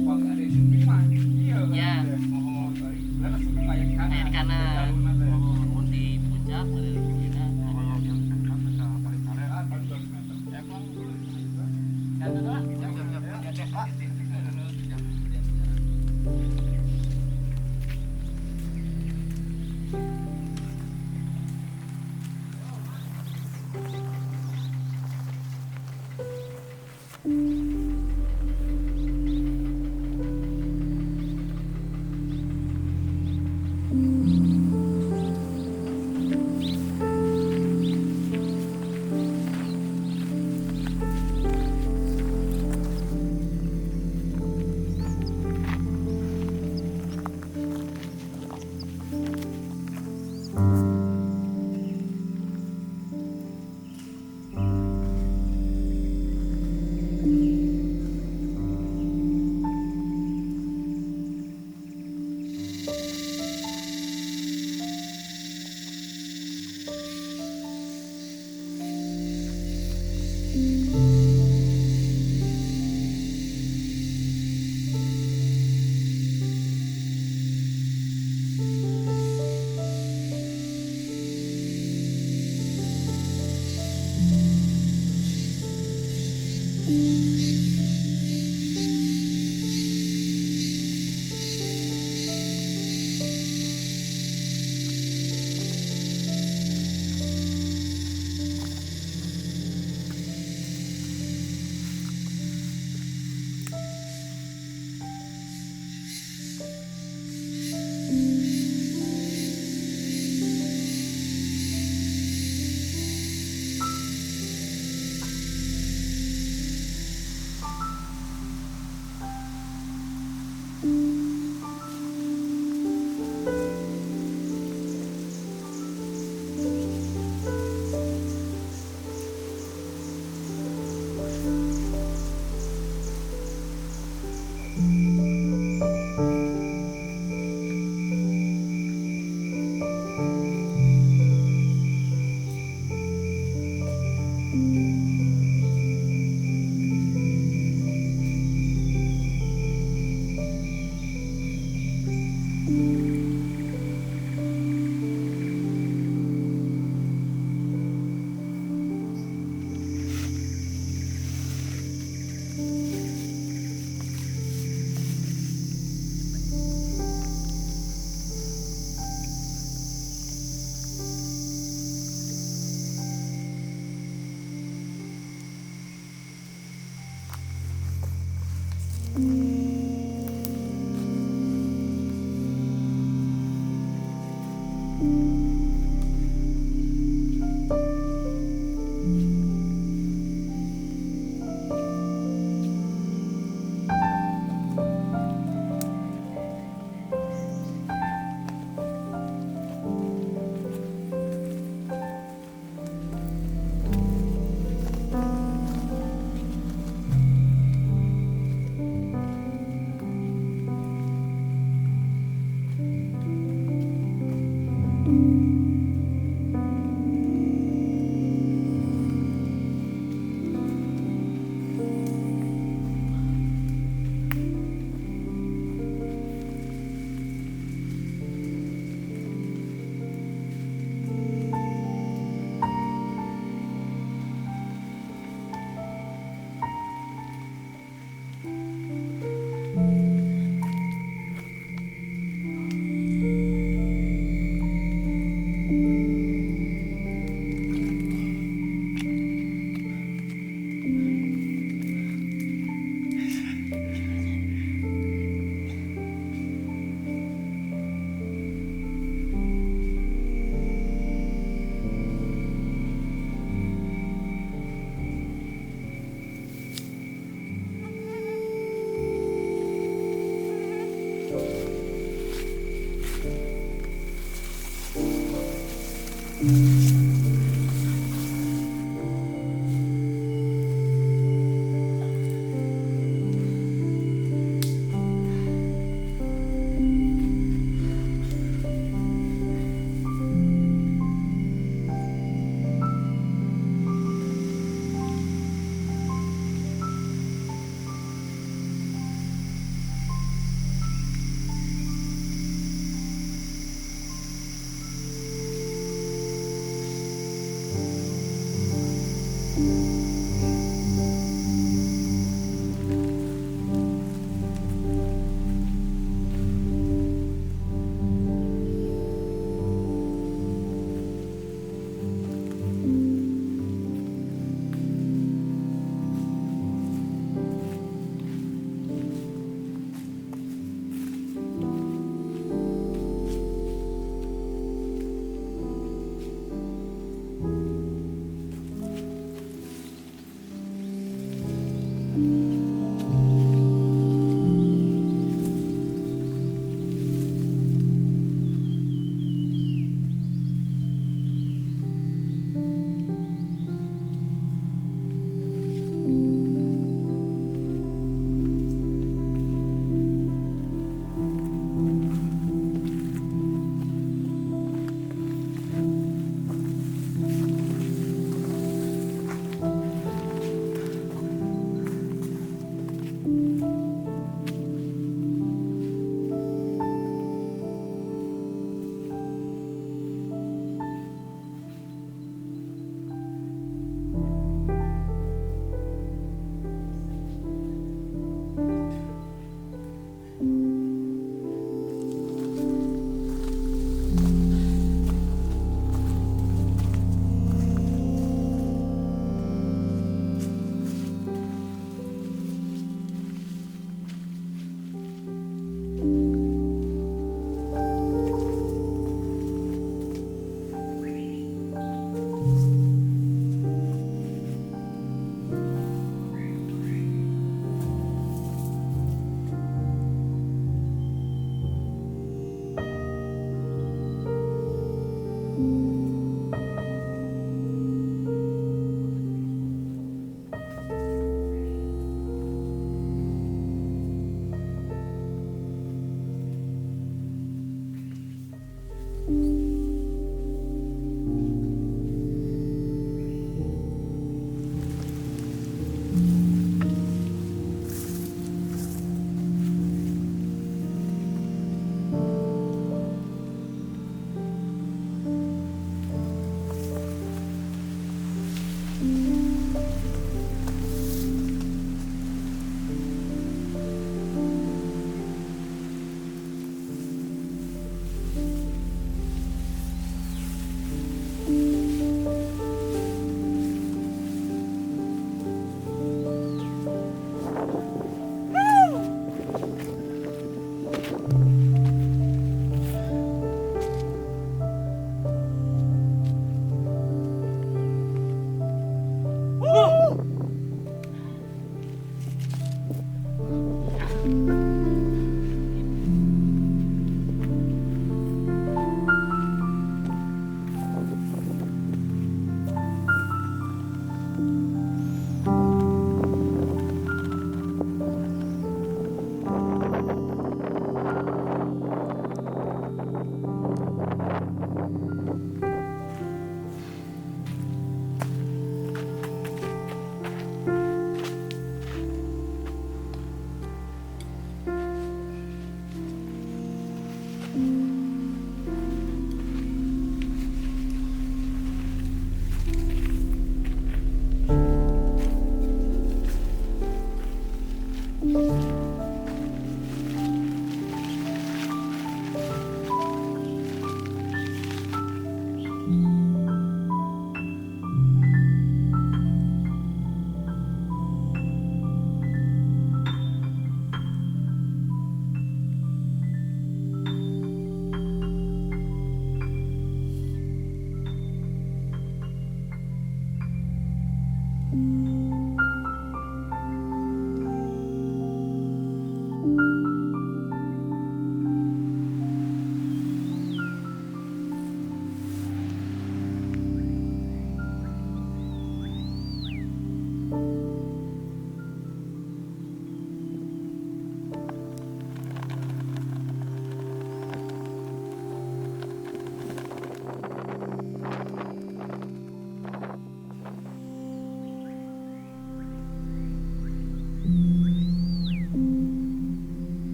Ya, air kanan. Oh, di puncak ada kita.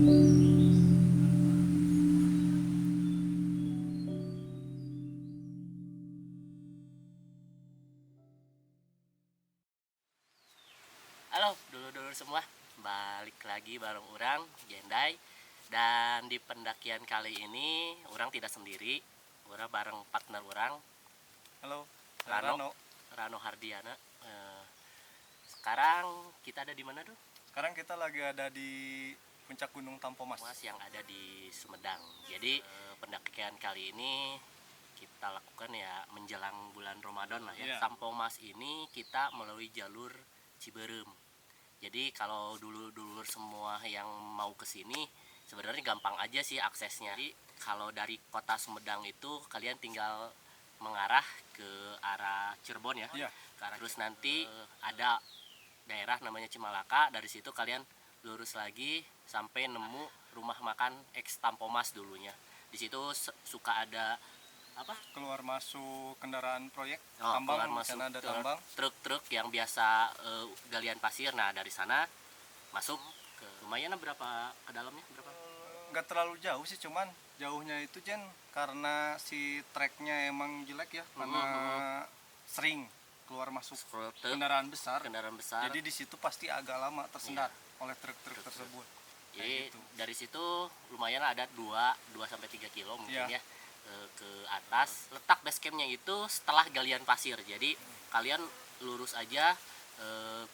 Halo dulur-dulur semua, balik lagi bareng orang Gendai. Dan di pendakian kali ini orang tidak sendiri, orang bareng partner orang Halo, Rano, Rano Hardiana. Sekarang kita ada di mana tuh? Sekarang kita lagi ada di puncak Gunung Tampomas. Mas yang ada di Sumedang. Jadi pendakian kali ini kita lakukan ya menjelang bulan Ramadan lah ya. Iya. Tampomas ini kita melalui jalur Ciberem. Jadi kalau dulur-dulur semua yang mau ke sini sebenarnya gampang aja sih aksesnya. Jadi kalau dari kota Sumedang itu kalian tinggal mengarah ke arah Cirebon ya. Iya. Terus nanti ada daerah namanya Cimalaka, dari situ kalian lurus lagi sampai nemu rumah makan ex Tampomas dulunya. Di situ suka ada apa? Keluar masuk kendaraan proyek Oh, tambang, keluar di masuk sana ada tambang. truk-truk yang biasa galian pasir. Nah, dari sana masuk ke lumayan berapa ke dalamnya berapa? Nggak terlalu jauh sih, cuman jauhnya itu Jen karena si treknya emang jelek ya, karena sering keluar masuk kendaraan besar. Kendaraan besar. Jadi di situ pasti agak lama tersendat oleh truk-truk tersebut. Jadi gitu. dari situ lumayan ada 2 sampai 3 kilo mungkin Iya. ya ke atas. Letak base campnya itu setelah galian pasir. Jadi kalian lurus aja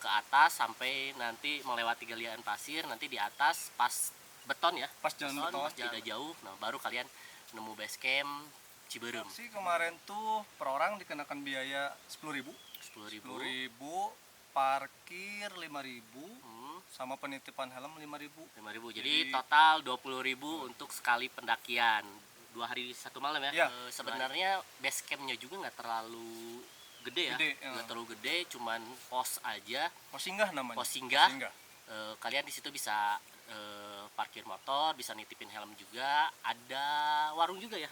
ke atas sampai nanti melewati galian pasir, nanti di atas pas beton ya. Pas jalan beton. Pas tidak jauh. Nah, baru kalian nemu base camp Ciberem. Sih kemarin tuh per orang dikenakan biaya 10.000. 10.000. 10.000, parkir 5.000, Hmm, sama penitipan helm 5.000. 5.000. Jadi total 20.000 untuk sekali pendakian 2 hari 1 malam ya. Iya. Sebenarnya base campnya juga nggak terlalu gede ya, Gede, nggak terlalu gede, cuman pos aja, Pos singgah namanya. pos singgah. Kalian di situ bisa parkir motor, bisa nitipin helm juga, ada warung juga ya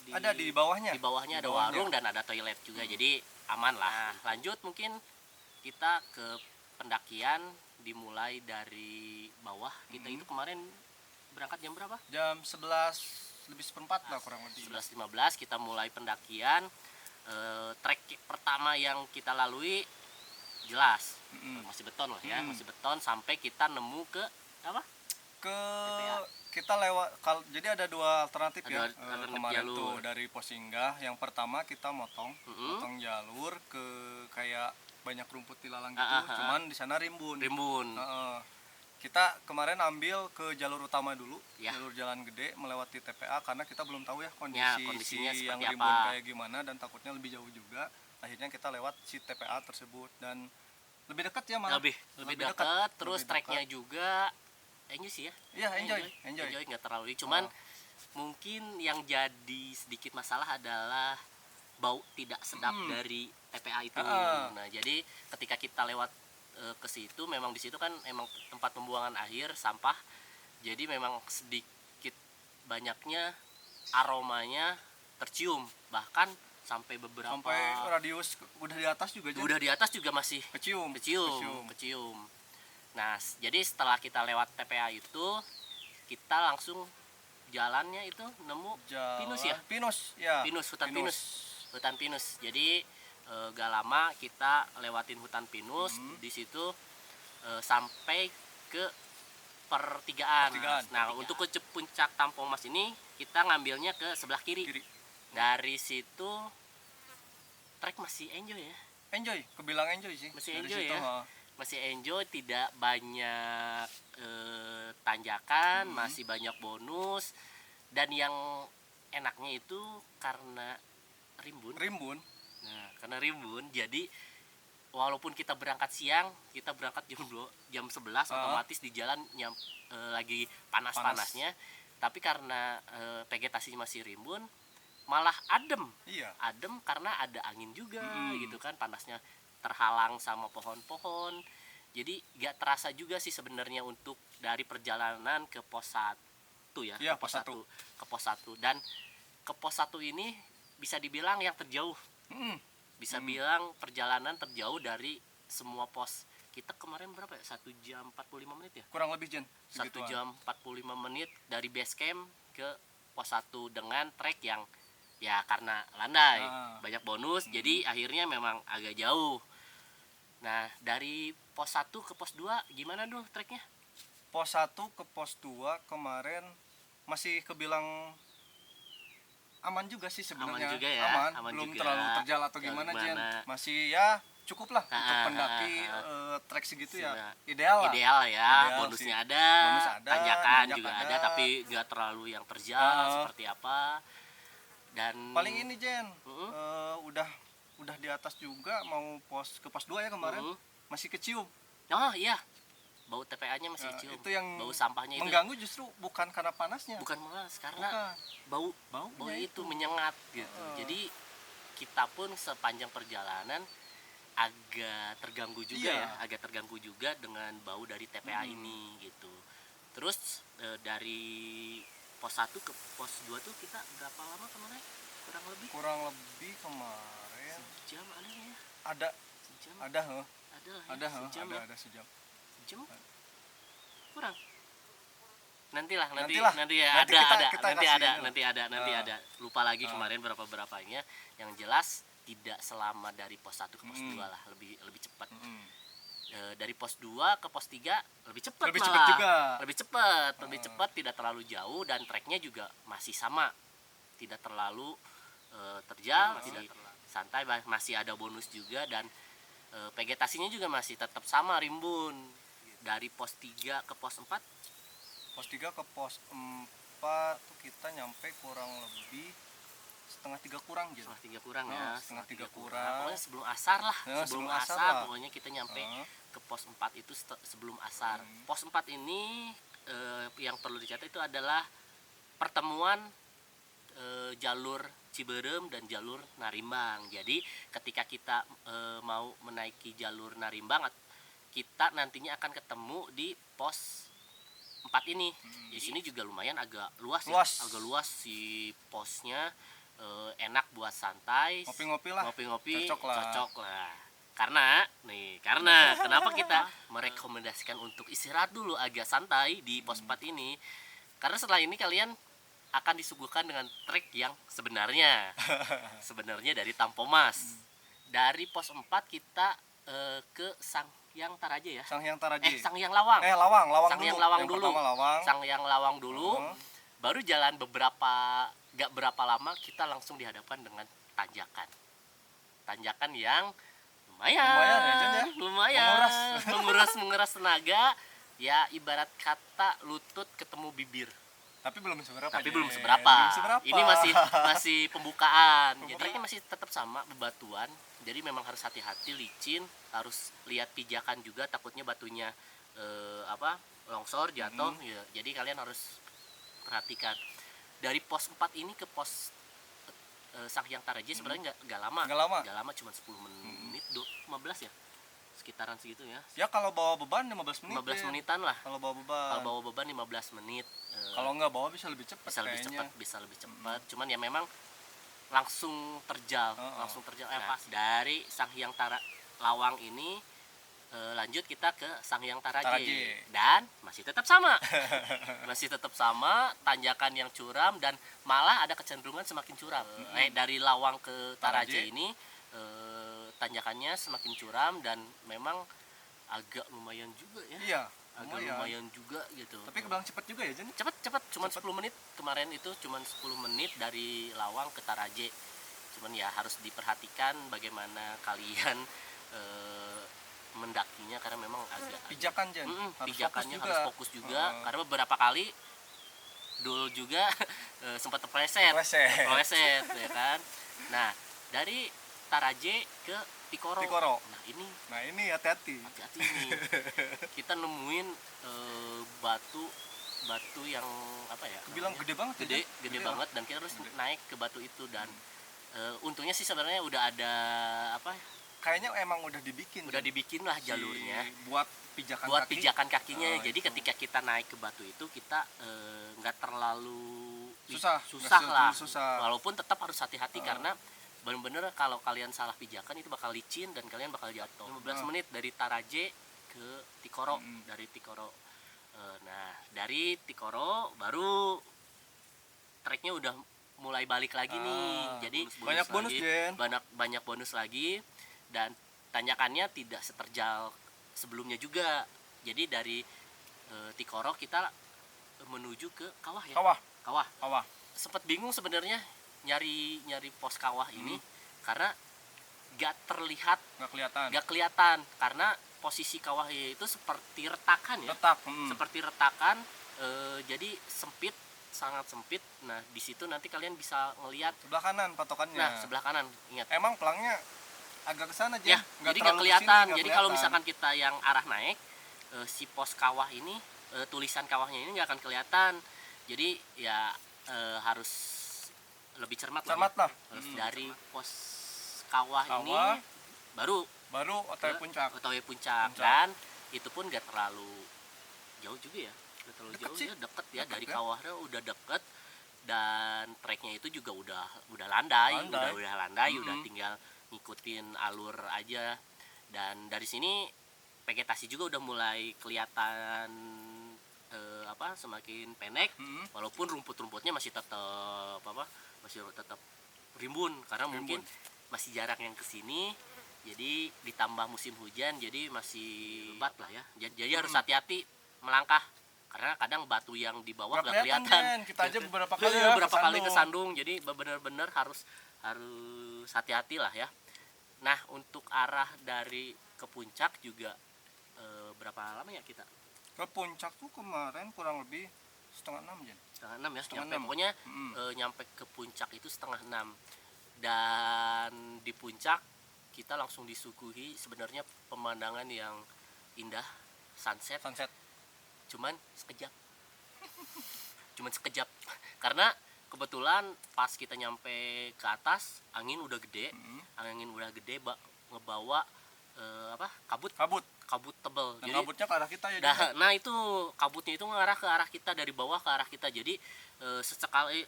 Ada di bawahnya. di bawahnya Di ada bawahnya. warung dan ada toilet juga, jadi aman lah. Nah, lanjut mungkin kita ke pendakian dimulai dari bawah. Kita itu kemarin berangkat jam berapa? Jam 11 lebih seperempat lah kurang lebih. 11.15 kita mulai pendakian. Trek pertama yang kita lalui jelas masih beton lah ya, masih beton sampai kita nemu ke apa? Ke TPA. kita lewat jadi ada dua alternatif Ada ya. alternatif Kemarin jalur. tuh dari pos singgah. Yang pertama kita motong jalur ke kayak banyak rumput ilalang gitu, cuman di sana rimbun. Kita kemarin ambil ke jalur utama dulu, Ya. jalur jalan gede melewati TPA karena kita belum tahu ya kondisinya yang seperti rimbun apa. kayak gimana, dan takutnya lebih jauh juga. Akhirnya kita lewat si TPA tersebut dan lebih dekat ya malah. Lebih dekat, terus lebih treknya dekat. juga enjoy sih ya. Iya, enjoy. Nggak terlalu, cuman mungkin yang jadi sedikit masalah adalah bau tidak sedap dari TPA itu. Nah, jadi ketika kita lewat ke situ, memang di situ kan emang tempat pembuangan akhir sampah. Jadi memang sedikit banyaknya aromanya tercium, bahkan sampai radius udah di atas juga Jan. udah di atas juga masih kecium. kecium. Nah, jadi setelah kita lewat TPA itu, kita langsung jalannya itu nemu pinus ya? Hutan pinus. Jadi gak lama kita lewatin hutan pinus, di situ sampai ke pertigaan. Nah, untuk ke puncak Tampomas ini kita ngambilnya ke sebelah kiri. Dari situ trek masih enjoy ya. Kebilang enjoy sih. Masih dari enjoy situ, ya. Masih enjoy, tidak banyak tanjakan, masih banyak bonus, dan yang enaknya itu karena rimbun. Nah, karena rimbun, jadi walaupun kita berangkat siang, kita berangkat jam 11 otomatis di jalan lagi panas-panasnya, tapi karena vegetasinya masih rimbun, malah adem. Iya. Adem karena ada angin juga gitu kan, panasnya terhalang sama pohon-pohon. Jadi gak terasa juga sih sebenarnya untuk dari perjalanan ke pos 1 ya, Iya, ke pos 1. Dan ke pos 1 ini bisa dibilang yang terjauh. Bisa bilang perjalanan terjauh dari semua pos kita kemarin berapa ya, 1 jam 45 menit ya, kurang lebih Jen 1 jam 45 menit dari base camp ke pos 1 dengan trek yang ya karena landai banyak bonus jadi akhirnya memang agak jauh. Nah dari pos 1 ke pos 2 gimana dong treknya? Pos 1 ke pos 2 kemarin masih kebilang aman juga sih sebenarnya. Aman juga ya, aman belum juga. terlalu terjal atau gimana Jen. Masih ya cukup lah untuk pendaki trek segitu ya ideal lah. Ideal ya, bonus ada, tanjakan juga ada, tapi nggak terlalu yang terjal seperti apa. Dan paling ini Jen, udah di atas juga mau ke pos 2 ya kemarin masih kecium. Oh iya, bau TPA-nya masih cium. Itu yang bau sampahnya mengganggu itu. Justru bukan karena panasnya. Bukan panas, karena bau itu menyengat gitu. Jadi kita pun sepanjang perjalanan agak terganggu juga agak terganggu juga dengan bau dari TPA ini gitu. Terus dari pos 1 ke pos 2 tuh kita berapa lama kemarin? Kurang lebih kemarin sejam ada ya? Sejam? Ada sejam. Sejam? Kurang. Nanti ada. Lupa lagi kemarin berapanya. Yang jelas tidak selama dari pos 1 ke pos 2 lah, lebih cepat. Dari pos 2 ke pos 3 lebih cepat juga. Lebih cepat, tidak terlalu jauh dan treknya juga masih sama. Tidak terlalu terjal, tidak terlalu santai, masih ada bonus juga dan vegetasinya juga masih tetap sama rimbun. Dari pos 3 ke pos 4 tuh kita nyampe kurang lebih setengah 3 kurang gitu. Setengah tiga kurang. Pokoknya sebelum asar lah. Sebelum asar pokoknya kita nyampe ke pos 4 itu sebelum asar. Pos 4 ini yang perlu dicatat itu adalah pertemuan jalur Ciberem dan jalur Narimbang. Jadi ketika kita mau menaiki jalur Narimbang, kita nantinya akan ketemu di pos 4 ini. Di sini juga lumayan agak luas. Agak luas si posnya. Enak buat santai, ngopi-ngopi, cocok lah. Karena kenapa kita merekomendasikan untuk istirahat dulu agak santai di pos 4 ini? Karena setelah ini kalian akan disuguhkan dengan trek yang sebenarnya dari Tampomas. Dari pos 4 kita ke Sangyang Taraje ya. Sangyang Lawang. Sangyang Lawang dulu. Baru jalan gak berapa lama kita langsung dihadapkan dengan tanjakan yang lumayan menguras tenaga ya, ibarat kata lutut ketemu bibir. Tapi belum seberapa. Ini masih pembukaan. Jadi treknya masih tetap sama, bebatuan. Jadi memang harus hati-hati, licin, harus lihat pijakan juga, takutnya batunya longsor, jatuh. Ya, jadi kalian harus perhatikan. Dari pos 4 ini ke pos Sangyang Taraje sebenarnya nggak lama, cuma 10 menit, 15 ya, sekitaran segitu ya. Ya kalau bawa beban 15 menit. 15 menitan lah. Kalau bawa beban 15 menit. Kalau nggak bawa bisa lebih cepat. Bisa lebih cepat. Cuman ya memang langsung terjal. Pas dari Sangyang Lawang ini lanjut kita ke Sangyang Taraje. Dan masih tetap sama. Tanjakan yang curam dan malah ada kecenderungan semakin curam. Dari Lawang ke Taraje ini tanjakannya semakin curam dan memang agak lumayan juga ya. Iya, lumayan juga gitu. Tapi kebilang cepet juga ya, Jen? Cepet, cuma 10 menit. Kemarin itu cuma 10 menit dari Lawang ke Taraje. Cuman ya harus diperhatikan bagaimana kalian mendakinya, karena memang agak pijakan, Jen. Pijakannya harus fokus juga. Karena beberapa kali Dul juga sempat terpleset ya kan. Nah, dari Taraje ke Tikoro. Nah ini hati-hati nih. Kita nemuin batu yang apa ya? Kebilang gede banget. Gede banget, dan kita harus naik ke batu itu. Dan untungnya sih sebenarnya udah ada kayaknya emang udah dibikin lah jalurnya buat pijakan kakinya. Jadi ketika kita naik ke batu itu kita nggak terlalu susah lah. Walaupun tetap harus hati-hati karena bener-bener kalau kalian salah pijakan itu bakal licin dan kalian bakal jatuh. 15 menit dari Taraje ke Tikoro. Dari Tikoro. Nah dari Tikoro baru treknya udah mulai balik lagi nih. Jadi banyak bonus lagi, banyak bonus lagi, dan tanjakannya tidak seterjal sebelumnya juga. Jadi dari Tikoro kita menuju ke kawah ya. Kawah. Sempat bingung sebenarnya nyari pos kawah ini karena gak kelihatan karena posisi kawah itu seperti retakan ya. Seperti retakan, jadi sempit, sangat sempit. Nah di situ nanti kalian bisa ngelihat sebelah kanan patokannya. Nah sebelah kanan, ingat. Emang pelangnya agak kesana aja. Ya, jadi nggak kelihatan. Jadi kalau misalkan kita yang arah naik, si pos kawah ini, tulisan kawahnya ini nggak akan kelihatan. Jadi ya harus lebih cermat lah. Harus dari pos kawah ini baru OTW puncak. Dan itu pun nggak terlalu jauh juga ya. Nggak terlalu jauh ya, deket ya. Dari kawahnya udah deket, dan treknya itu juga udah landai. Udah tinggal ngikutin alur aja. Dan dari sini vegetasi juga udah mulai kelihatan semakin pendek, walaupun rumput-rumputnya masih tetap rimbun karena mungkin masih jarang yang kesini. Jadi ditambah musim hujan, jadi masih lebat lah ya. Jadi harus hati-hati melangkah karena kadang batu yang di bawah nggak kelihatan. Kita aja beberapa kali kesandung. Jadi benar-benar harus hati-hati lah ya. Nah untuk arah dari ke puncak juga berapa lama ya kita? Ke puncak tuh kemarin kurang lebih setengah 6 ya. Pokoknya nyampe ke puncak itu setengah 6. Dan di puncak kita langsung disuguhi sebenarnya pemandangan yang indah, sunset. Cuman sekejap. Karena kebetulan pas kita nyampe ke atas angin udah gede, ngebawa kabut tebal. Dan jadi kabutnya ke arah kita ya. Nah itu kabutnya itu ngarah ke arah kita, dari bawah ke arah kita. Jadi sesekali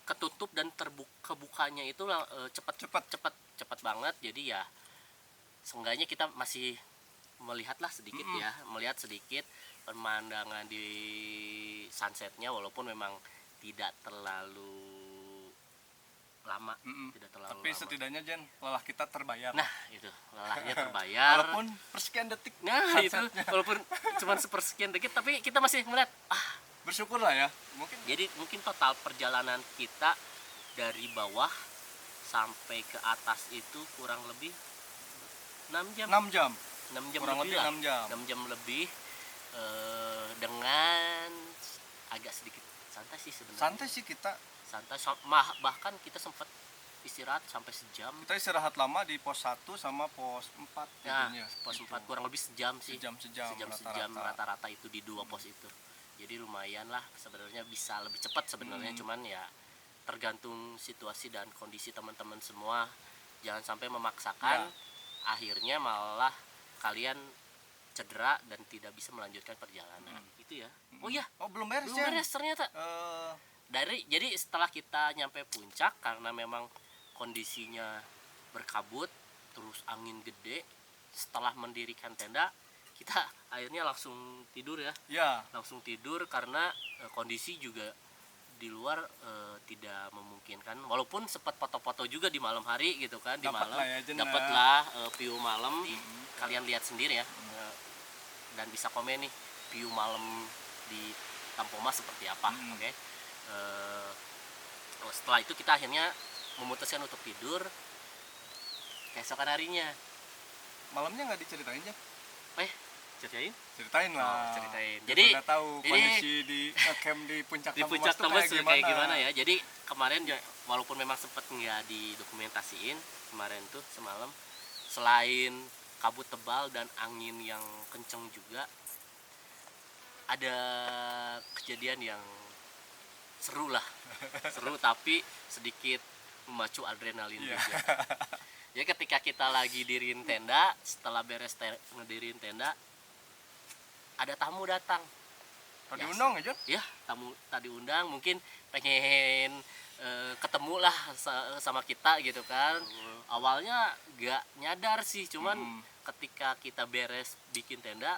ketutup dan kebukanya itu cepat banget. Jadi ya seenggaknya kita masih melihat sedikit pemandangan di sunsetnya, walaupun memang tidak terlalu lama. Tapi setidaknya Jen, lelah kita terbayar. Nah itu lelahnya terbayar walaupun persekian detik. Nah itu walaupun cuma sepersekian detik, tapi kita masih melihat bersyukur lah ya. Mungkin total perjalanan kita dari bawah sampai ke atas itu kurang lebih 6 jam kurang lebih 6 jam lebih, dengan agak sedikit santai sih sebenarnya. Santai, bahkan kita sempat istirahat sampai sejam. Kita istirahat lama di pos 1 sama pos 4. Nah, pos 4 kurang lebih sejam sih. Sejam rata-rata itu di 2 pos itu. Jadi lumayan lah sebenarnya, bisa lebih cepat sebenarnya. Cuman ya tergantung situasi dan kondisi teman-teman semua. Jangan sampai memaksakan, akhirnya malah kalian cedera dan tidak bisa melanjutkan perjalanan. Itu ya. Belum beres ternyata. Jadi setelah kita nyampe puncak, karena memang kondisinya berkabut terus angin gede, setelah mendirikan tenda kita akhirnya langsung tidur ya. Langsung tidur karena kondisi juga di luar tidak memungkinkan, walaupun sempat foto-foto juga di malam hari gitu kan. Di malam dapatlah view malam. Kalian lihat sendiri ya, dan bisa komen nih view malam di Tampomas seperti apa. Oke. Setelah itu kita akhirnya memutuskan untuk tidur. Keesokan harinya malamnya nggak diceritain ya? Ceritain lah. Jadi nggak tahu kondisi di camp di puncak Tampomas kayak gimana ya. Jadi kemarin walaupun memang sempat nggak didokumentasiin, kemarin tuh semalam selain kabut tebal dan angin yang kenceng juga, ada kejadian yang seru tapi sedikit memacu adrenalin juga. Ya ketika kita lagi diriin tenda, setelah beres ngedirin tenda, ada tamu datang. Tadi undang aja? Ya, tamu tadi undang, mungkin pengen ketemu lah sama kita gitu kan. Awalnya gak nyadar sih, cuman ketika kita beres bikin tenda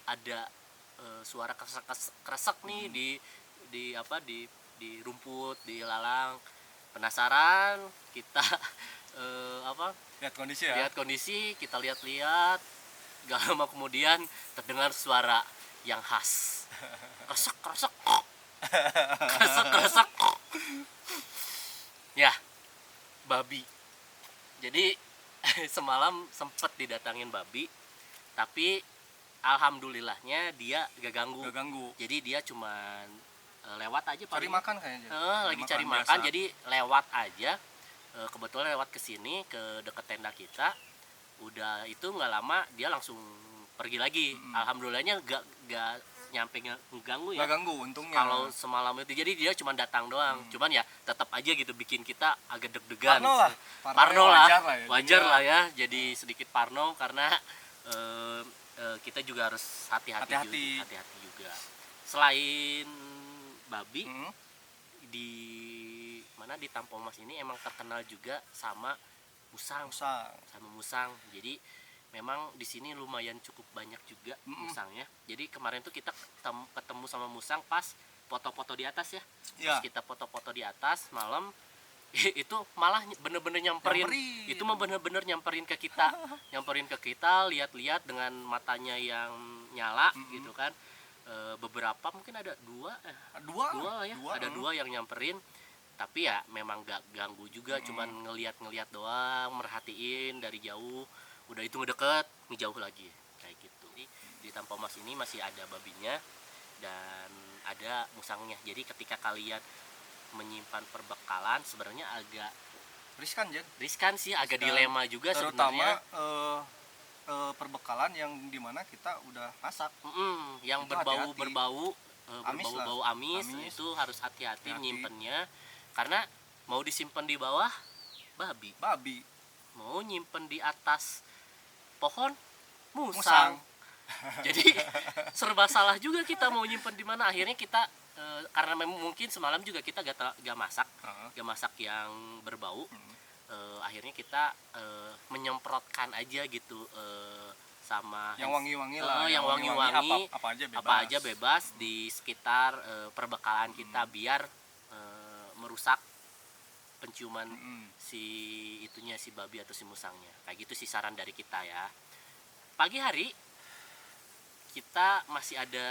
ada suara kresek nih di rumput, di lalang. Penasaran, kita lihat kondisi, kita lihat-lihat. Gak lama kemudian terdengar suara yang khas, kresek ya, babi. Jadi semalam sempet didatangin babi, tapi alhamdulillahnya dia gak ganggu. Jadi dia cuman lewat aja, cari makan kayaknya. Lagi cari makan, jadi lewat aja. Kebetulan lewat ke sini, ke deket tenda kita. Udah itu nggak lama dia langsung pergi lagi. Alhamdulillahnya gak nyampe ngeganggu ya. Gak ganggu untungnya. Kalau semalam itu jadi dia cuma datang doang. Cuman ya tetap aja gitu bikin kita agak deg-degan. Parno lah. Wajar lah ya. Jadi sedikit parno karena kita juga harus hati-hati juga. Selain babi, di Tampung Mas ini emang terkenal juga sama musang. Jadi memang di sini lumayan cukup banyak juga musangnya. Jadi kemarin tuh kita ketemu sama musang pas foto-foto di atas ya. Pas kita foto-foto di atas malam itu malah bener-bener nyamperin. Itu mah bener-bener nyamperin ke kita. Lihat-lihat dengan matanya yang nyala gitu kan. Beberapa mungkin ada dua lah ya. Ada dua yang nyamperin. Tapi ya memang gak ganggu juga, cuman ngeliat doang, merhatiin dari jauh. Udah itu ngedeket, ngejauh lagi kayak gitu. Di Tampung Mas ini masih ada babinya dan ada musangnya. Jadi ketika kalian menyimpan perbekalan sebenarnya agak riskan sih, agak dilema juga sebenarnya. Terutama perbekalan yang dimana kita udah masak, yang berbau amis itu harus hati-hati nyimpennya, karena mau disimpan di bawah babi, mau nyimpen di atas pohon musang. Jadi serba salah juga kita mau nyimpen di mana. Akhirnya kita karena mungkin semalam juga kita gak masak yang berbau. Akhirnya kita menyemprotkan aja gitu sama yang wangi-wangi lah, yang wangi-wangi apa aja bebas di sekitar perbekalan kita biar merusak penciuman si babi atau si musangnya. Kayak gitu sih saran dari kita ya. Pagi hari kita masih ada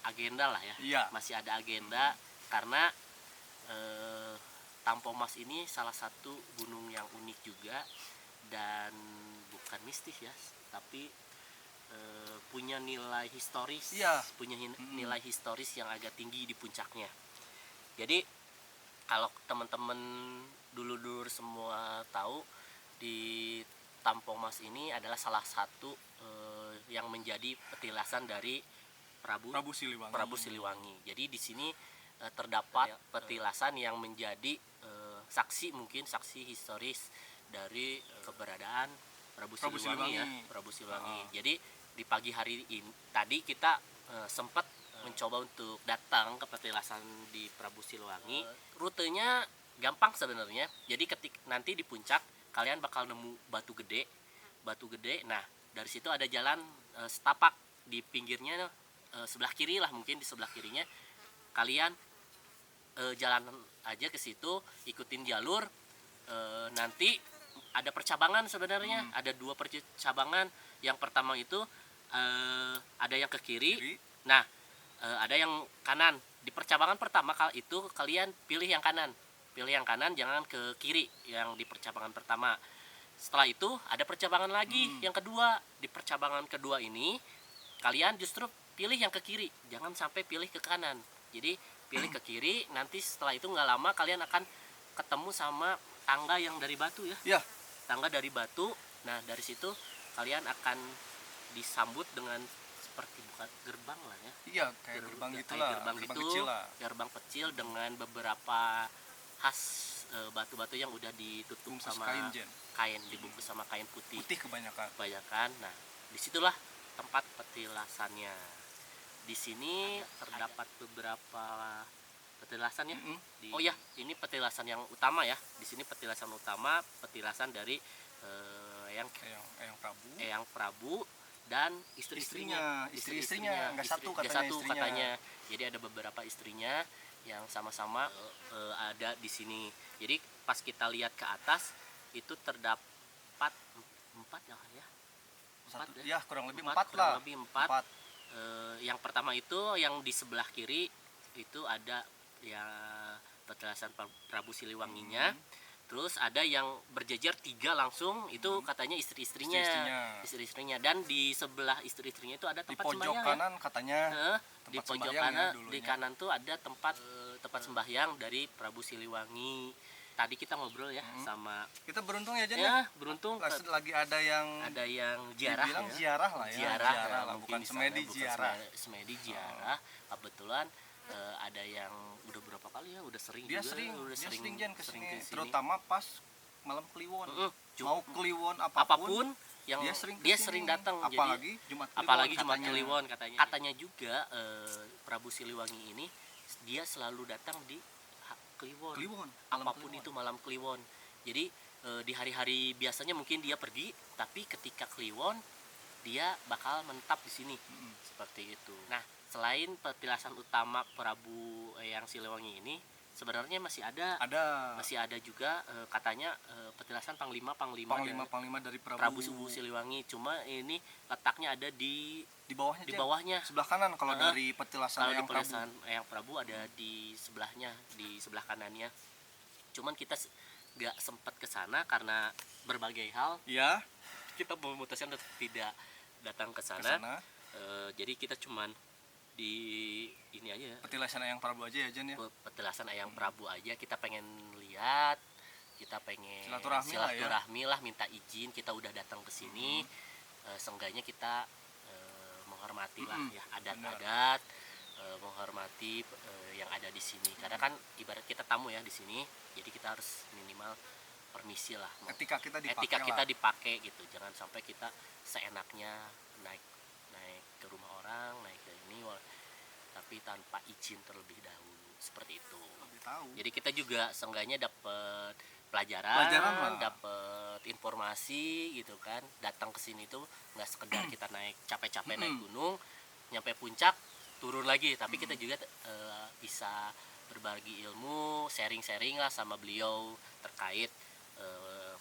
agenda lah ya. Iya. Masih ada agenda karena Tampung Mas ini salah satu gunung yang unik juga dan bukan mistis ya, tapi punya nilai historis. Iya. Punya nilai historis yang agak tinggi di puncaknya. Jadi kalau teman-teman dulu semua tahu, di Tampung Mas ini adalah salah satu yang menjadi petilasan dari Prabu Siliwangi. Jadi di sini terdapat petilasan yang menjadi saksi historis dari keberadaan Prabu Siliwangi. Jadi di pagi hari ini tadi kita sempat mencoba untuk datang ke petilasan di Prabu Siliwangi. Rutenya gampang sebenarnya. Jadi nanti di puncak kalian bakal nemu batu gede. Nah, dari situ ada jalan setapak di pinggirnya, sebelah kiri lah, mungkin di sebelah kirinya. Kalian jalan aja ke situ, ikutin jalur. Nanti ada percabangan sebenarnya. Ada 2 percabangan. Yang pertama itu ada yang ke kiri. Nah, ada yang kanan. Di percabangan pertama kali itu kalian pilih yang kanan, jangan ke kiri yang di percabangan pertama. Setelah itu ada percabangan lagi yang kedua. Di percabangan kedua ini kalian justru pilih yang ke kiri, jangan sampai pilih ke kanan. Jadi pilih ke kiri, nanti setelah itu nggak lama kalian akan ketemu sama tangga yang dari batu ya. Iya. Tangga dari batu. Nah, dari situ kalian akan disambut dengan seperti bukan gerbang lah ya. Iya, kayak gerbang gitulah. Gerbang kecil dengan beberapa khas batu-batu yang udah ditutup bungkus sama kain, dibungkus sama kain putih kebanyakan. Nah, disitulah tempat petilasannya. Di sini terdapat beberapa petilasan ya. Oh ya, ini petilasan yang utama ya. Di sini petilasan utama, petilasan dari Eyang Prabu dan istrinya nggak satu nggak katanya satu istrinya. katanya. Jadi ada beberapa istrinya yang sama-sama ada di sini. Jadi pas kita lihat ke atas itu terdapat empat lah ya. Ya kurang lebih empat lah. Yang pertama itu yang di sebelah kiri itu ada ya petilasan Prabu Siliwanginya. Terus ada yang berjejer 3 langsung, itu katanya istri-istrinya. Dan di sebelah istri-istrinya itu ada tempat sembahyang. Di pojok kanan katanya. Di pojok kanan, di kanan tuh ada tempat sembahyang dari Prabu Siliwangi. Tadi kita ngobrol ya sama. Kita beruntung ya Jan. Ya, beruntung. Lagi ada yang ziarah ya. Ziarah lah ya. Ziarah lah, bukan semedi ziarah. Semedi ziarah. Kebetulan ada yang udah berapa kali ya, udah sering dia juga sering Jan kesini, terutama pas malam Kliwon. Mau Kliwon apapun yang dia sering datang. Apalagi Jumat Kliwon katanya juga Prabu Siliwangi ini dia selalu datang di Kliwon. Apapun itu malam Kliwon. Jadi di hari-hari biasanya mungkin dia pergi, tapi ketika Kliwon dia bakal menetap di sini. Seperti itu. Nah, selain petilasan utama Prabu Eyang Siliwangi ini, sebenarnya masih ada juga katanya petilasan panglima dari Prabu Siliwangi. Cuma ini letaknya ada di bawahnya sebelah kanan. Kalau dari petilasan Eyang Prabu ada di sebelahnya, di sebelah kanannya. Cuman kita nggak sempat ke sana karena berbagai hal. Ya. Kita memutuskan untuk tidak datang ke sana. Jadi kita cuman di ini aja, petilasan Eyang Prabu aja ya Jan ya. Petilasan Eyang Prabu aja, kita pengen lihat, kita pengen silaturahmi lah, minta izin, kita udah datang ke sini. Seenggaknya kita menghormati lah ya adat-adat, menghormati yang ada di sini. Karena kan ibarat kita tamu ya di sini, jadi kita harus minimal permisi lah. Etika kita dipakai gitu. Jangan sampai kita seenaknya naik ke rumah orang, naik ke ini tapi tanpa izin terlebih dahulu, seperti itu. Jadi kita juga seenggaknya dapat pelajaran, dapat informasi gitu kan. Datang ke sini tuh nggak sekedar kita naik capek-capek naik gunung, nyampe puncak turun lagi, tapi kita juga bisa berbagi ilmu, sharing-sharing lah sama beliau terkait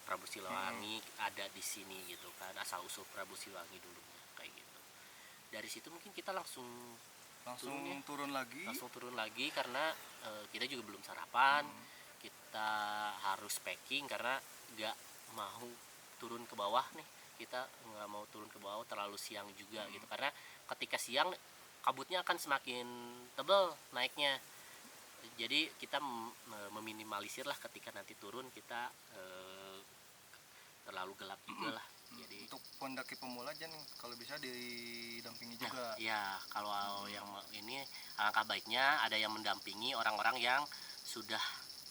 Prabu Siliwangi ada di sini gitu kan, asal usul Prabu Siliwangi dulunya kayak gitu. Dari situ mungkin kita langsung turun lagi karena kita juga belum sarapan. Kita harus packing karena nggak mau turun ke bawah nih. Kita nggak mau turun ke bawah terlalu siang juga gitu, karena ketika siang kabutnya akan semakin tebal naiknya. Jadi kita meminimalisir lah ketika nanti turun kita terlalu gelap juga lah. Jadi untuk pendaki pemula Jan kalau bisa didampingi juga. Ya, kalau yang ini alangkah baiknya ada yang mendampingi orang-orang yang sudah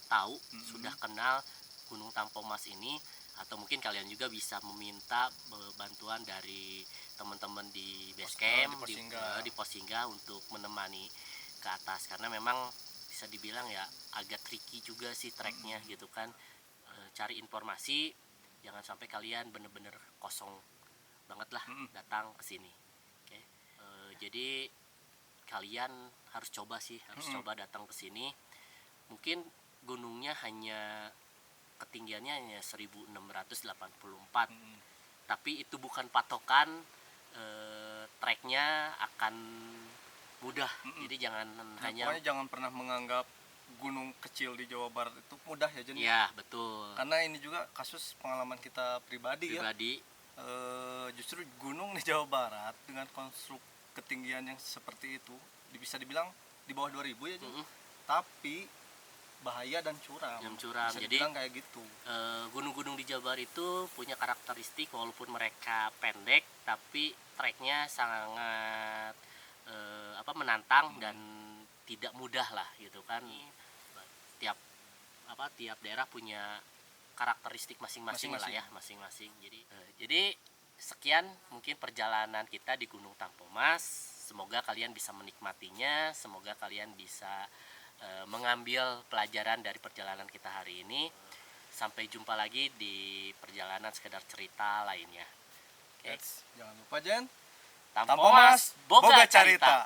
tahu, sudah kenal Gunung Tampomas ini, atau mungkin kalian juga bisa meminta bantuan dari teman-teman di base camp, di pos singgah untuk menemani ke atas, karena memang bisa dibilang ya agak tricky juga sih treknya gitu kan. Cari informasi, jangan sampai kalian bener-bener kosong banget lah datang ke sini. Oke. Jadi kalian harus coba datang ke sini. Mungkin gunungnya hanya ketinggiannya hanya 1684. Tapi itu bukan patokan treknya akan mudah. Jadi jangan pernah menganggap gunung kecil di Jawa Barat itu mudah ya Jen. Ya, betul. Karena ini juga kasus pengalaman kita pribadi. Ya. Justru gunung di Jawa Barat dengan konstruk ketinggian yang seperti itu bisa dibilang di bawah 2000 ya Jen. Tapi bahaya dan curam. Bisa jadi kayak gitu. Gunung-gunung di Jawa Barat itu punya karakteristik walaupun mereka pendek tapi treknya sangat menantang dan tidak mudah lah gitu kan. Tiap daerah punya karakteristik masing-masing lah ya, masing-masing. Jadi sekian mungkin perjalanan kita di Gunung Tampomas. Semoga kalian bisa menikmatinya, semoga kalian bisa mengambil pelajaran dari perjalanan kita hari ini. Sampai jumpa lagi di perjalanan sekedar cerita lainnya. Oke. Jangan lupa Jen. Tampo Mas, boga carita.